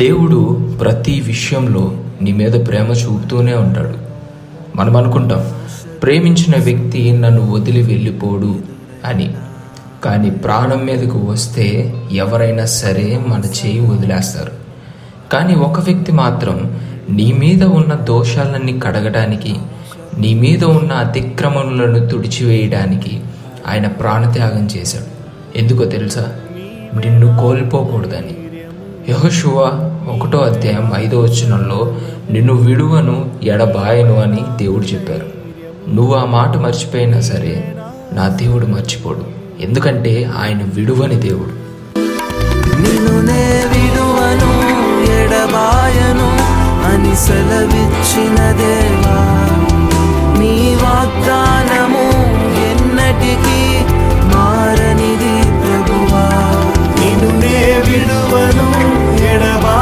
దేవుడు ప్రతి విషయంలో నీ మీద ప్రేమ చూపుతూనే ఉంటాడు. మనం అనుకుంటాం ప్రేమించిన వ్యక్తి నన్ను వదిలి వెళ్ళిపోడు అని. కానీ ప్రాణం మీదకు వస్తే ఎవరైనా సరే మన చేయి వదిలేస్తారు. కానీ ఒక వ్యక్తి మాత్రం నీ మీద ఉన్న దోషాలన్నీ కడగడానికి, నీ మీద ఉన్న అతిక్రమణలను తుడిచివేయడానికి ఆయన ప్రాణత్యాగం చేశాడు. ఎందుకో తెలుసా? నిన్ను కోల్పోకూడదని. యెహోషువ 1వ అధ్యాయం 5వ వచనంలో నిన్ను విడువను ఎడబాయను అని దేవుడు చెప్పారు. నువ్వు ఆ మాట మర్చిపోయినా సరే నా దేవుడు మర్చిపోడు. ఎందుకంటే ఆయన విడువని దేవుడు. నిన్ను నే విడువను ఎడబాయను అని సెలవిచ్చినదే